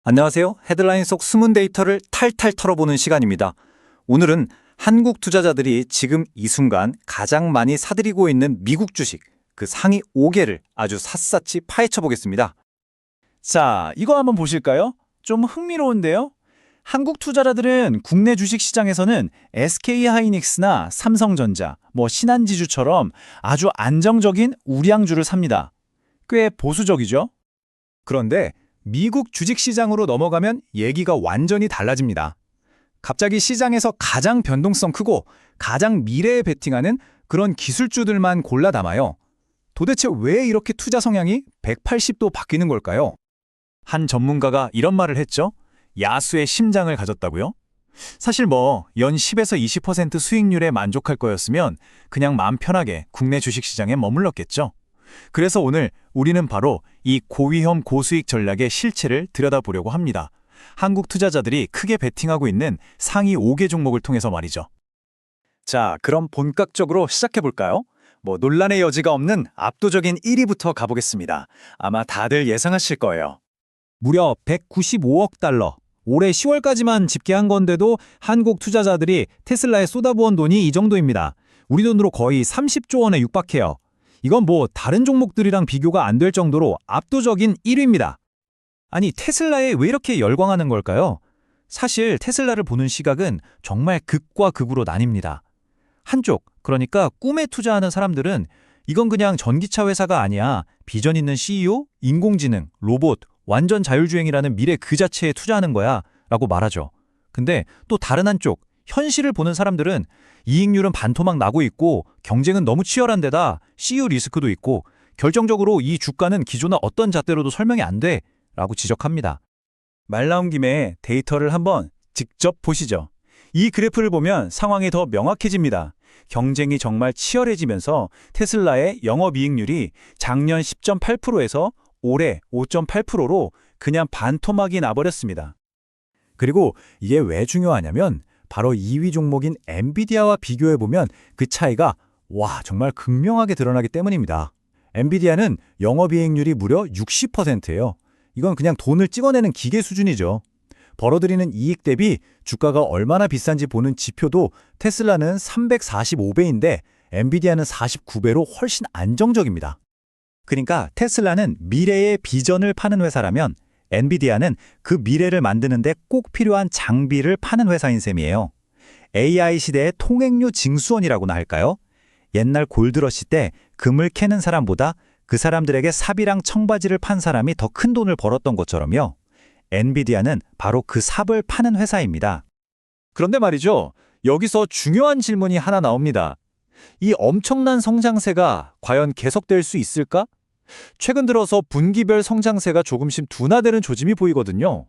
안녕하세요. 헤드라인 속 숨은 데이터를 탈탈 털어보는 시간입니다. 오늘은 한국 투자자들이 지금 이 순간 가장 많이 사들이고 있는 미국 주식, 그 상위 5개를 아주 샅샅이 파헤쳐 보겠습니다. 자, 이거 한번 보실까요? 좀 흥미로운데요? 한국 투자자들은 국내 주식 시장에서는 SK하이닉스나 삼성전자, 신한지주처럼 아주 안정적인 우량주를 삽니다. 꽤 보수적이죠? 그런데 미국 주식시장으로 넘어가면 얘기가 완전히 달라집니다. 갑자기 시장에서 가장 변동성 크고 가장 미래에 베팅하는 그런 기술주들만 골라 담아요. 도대체 왜 이렇게 투자 성향이 180도 바뀌는 걸까요? 한 전문가가 이런 말을 했죠. 야수의 심장을 가졌다고요? 사실 연 10에서 20% 수익률에 만족할 거였으면 그냥 마음 편하게 국내 주식시장에 머물렀겠죠. 그래서 오늘 우리는 바로 이 고위험 고수익 전략의 실체를 들여다보려고 합니다. 한국 투자자들이 크게 베팅하고 있는 상위 5개 종목을 통해서 말이죠. 자, 그럼 본격적으로 시작해볼까요? 논란의 여지가 없는 압도적인 1위부터 가보겠습니다. 아마 다들 예상하실 거예요. 무려 195억 달러. 올해 10월까지만 집계한 건데도 한국 투자자들이 테슬라에 쏟아부은 돈이 이 정도입니다. 우리 돈으로 거의 30조 원에 육박해요. 이건 다른 종목들이랑 비교가 안 될 정도로 압도적인 1위입니다. 아니, 테슬라에 왜 이렇게 열광하는 걸까요? 사실 테슬라를 보는 시각은 정말 극과 극으로 나뉩니다. 한쪽, 그러니까 꿈에 투자하는 사람들은 이건 그냥 전기차 회사가 아니야. 비전 있는 CEO, 인공지능, 로봇, 완전 자율주행이라는 미래 그 자체에 투자하는 거야 라고 말하죠. 근데 또 다른 한쪽, 현실을 보는 사람들은 이익률은 반토막 나고 있고 경쟁은 너무 치열한 데다 CU 리스크도 있고 결정적으로 이 주가는 기존의 어떤 잣대로도 설명이 안 돼 라고 지적합니다. 말 나온 김에 데이터를 한번 직접 보시죠. 이 그래프를 보면 상황이 더 명확해집니다. 경쟁이 정말 치열해지면서 테슬라의 영업이익률이 작년 10.8%에서 올해 5.8%로 그냥 반토막이 나버렸습니다. 그리고 이게 왜 중요하냐면 바로 2위 종목인 엔비디아와 비교해보면 그 차이가 정말 극명하게 드러나기 때문입니다. 엔비디아는 영업이익률이 무려 60%예요. 이건 그냥 돈을 찍어내는 기계 수준이죠. 벌어들이는 이익 대비 주가가 얼마나 비싼지 보는 지표도 테슬라는 345배인데 엔비디아는 49배로 훨씬 안정적입니다. 그러니까 테슬라는 미래의 비전을 파는 회사라면 엔비디아는 그 미래를 만드는데 꼭 필요한 장비를 파는 회사인 셈이에요. AI 시대의 통행료 징수원이라고나 할까요? 옛날 골드러시 때 금을 캐는 사람보다 그 사람들에게 삽이랑 청바지를 판 사람이 더 큰 돈을 벌었던 것처럼요. 엔비디아는 바로 그 삽을 파는 회사입니다. 그런데 말이죠. 여기서 중요한 질문이 하나 나옵니다. 이 엄청난 성장세가 과연 계속될 수 있을까? 최근 들어서 분기별 성장세가 조금씩 둔화되는 조짐이 보이거든요.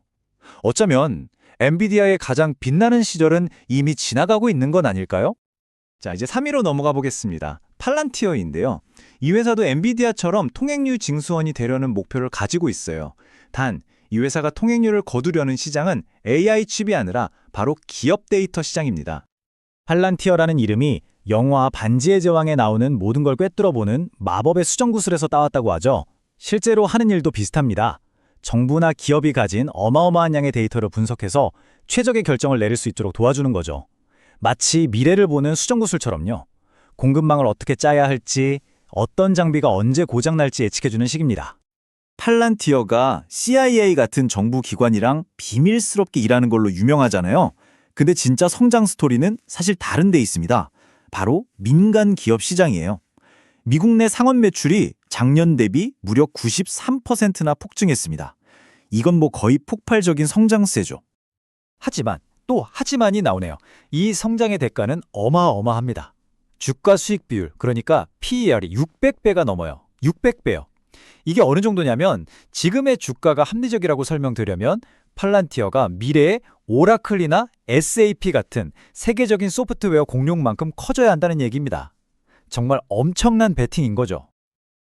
어쩌면 엔비디아의 가장 빛나는 시절은 이미 지나가고 있는 건 아닐까요? 자, 이제 3위로 넘어가 보겠습니다. 팔란티어인데요. 이 회사도 엔비디아처럼 통행료 징수원이 되려는 목표를 가지고 있어요. 단, 이 회사가 통행료를 거두려는 시장은 AI 칩이 아니라 바로 기업 데이터 시장입니다. 팔란티어라는 이름이 영화 반지의 제왕에 나오는 모든 걸 꿰뚫어보는 마법의 수정구슬에서 따왔다고 하죠. 실제로 하는 일도 비슷합니다. 정부나 기업이 가진 어마어마한 양의 데이터를 분석해서 최적의 결정을 내릴 수 있도록 도와주는 거죠. 마치 미래를 보는 수정구슬처럼요. 공급망을 어떻게 짜야 할지, 어떤 장비가 언제 고장날지 예측해주는 식입니다. 팔란티어가 CIA 같은 정부 기관이랑 비밀스럽게 일하는 걸로 유명하잖아요. 근데 진짜 성장 스토리는 사실 다른 데 있습니다. 바로 민간 기업 시장이에요. 미국 내 상원 매출이 작년 대비 무려 93%나 폭증했습니다. 이건 거의 폭발적인 성장세죠. 하지만 또 하지만이 나오네요. 이 성장의 대가는 어마어마합니다. 주가 수익 비율, 그러니까 PER이 600배가 넘어요. 600배요. 이게 어느 정도냐면 지금의 주가가 합리적이라고 설명드리려면 팔란티어가 미래에 오라클이나 SAP 같은 세계적인 소프트웨어 공룡만큼 커져야 한다는 얘기입니다. 정말 엄청난 베팅인 거죠.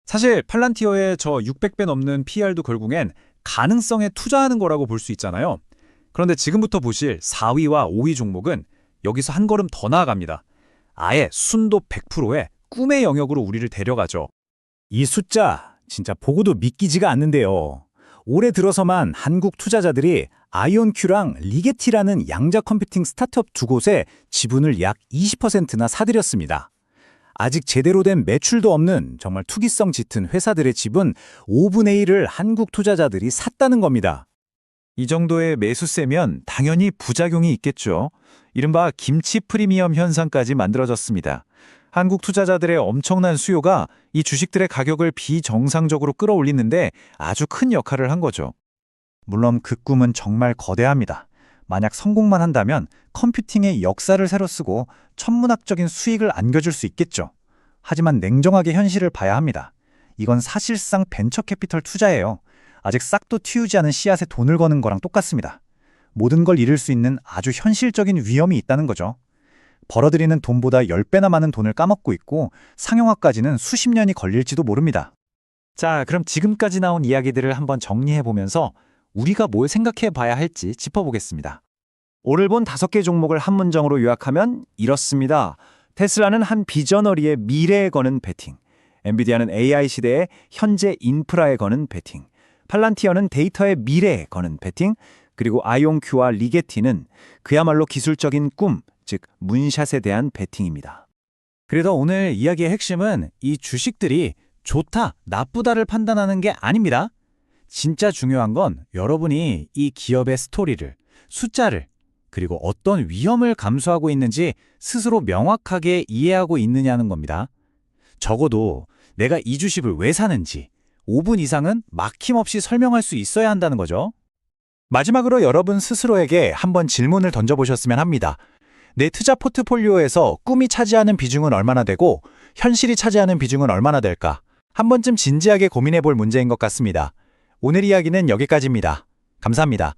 사실 팔란티어의 저 600배 넘는 PR도 결국엔 가능성에 투자하는 거라고 볼 수 있잖아요. 그런데 지금부터 보실 4위와 5위 종목은 여기서 한 걸음 더 나아갑니다. 아예 순도 100%의 꿈의 영역으로 우리를 데려가죠. 이 숫자 진짜 보고도 믿기지가 않는데요. 올해 들어서만 한국 투자자들이 아이온큐랑 리게티라는 양자 컴퓨팅 스타트업 두 곳에 지분을 약 20%나 사들였습니다. 아직 제대로 된 매출도 없는 정말 투기성 짙은 회사들의 지분 5분의 1을 한국 투자자들이 샀다는 겁니다. 이 정도의 매수세면 당연히 부작용이 있겠죠. 이른바 김치 프리미엄 현상까지 만들어졌습니다. 한국 투자자들의 엄청난 수요가 이 주식들의 가격을 비정상적으로 끌어올리는데 아주 큰 역할을 한 거죠. 물론 그 꿈은 정말 거대합니다. 만약 성공만 한다면 컴퓨팅의 역사를 새로 쓰고 천문학적인 수익을 안겨줄 수 있겠죠. 하지만 냉정하게 현실을 봐야 합니다. 이건 사실상 벤처 캐피털 투자예요. 아직 싹도 틔우지 않은 씨앗에 돈을 거는 거랑 똑같습니다. 모든 걸 잃을 수 있는 아주 현실적인 위험이 있다는 거죠. 벌어들이는 돈보다 10배나 많은 돈을 까먹고 있고 상용화까지는 수십 년이 걸릴지도 모릅니다. 자, 그럼 지금까지 나온 이야기들을 한번 정리해보면서 우리가 뭘 생각해 봐야 할지 짚어보겠습니다. 오늘 본 5개 종목을 한 문장으로 요약하면 이렇습니다. 테슬라는 한 비저너리의 미래에 거는 베팅, 엔비디아는 AI 시대의 현재 인프라에 거는 베팅, 팔란티어는 데이터의 미래에 거는 베팅, 그리고 아이온큐와 리게티는 그야말로 기술적인 꿈, 즉 문샷에 대한 베팅입니다. 그래도 오늘 이야기의 핵심은 이 주식들이 좋다, 나쁘다를 판단하는 게 아닙니다. 진짜 중요한 건 여러분이 이 기업의 스토리를, 숫자를, 그리고 어떤 위험을 감수하고 있는지 스스로 명확하게 이해하고 있느냐는 겁니다. 적어도 내가 이 주식을 왜 사는지 5분 이상은 막힘없이 설명할 수 있어야 한다는 거죠. 마지막으로 여러분 스스로에게 한번 질문을 던져보셨으면 합니다. 내 투자 포트폴리오에서 꿈이 차지하는 비중은 얼마나 되고 현실이 차지하는 비중은 얼마나 될까? 한 번쯤 진지하게 고민해 볼 문제인 것 같습니다. 오늘 이야기는 여기까지입니다. 감사합니다.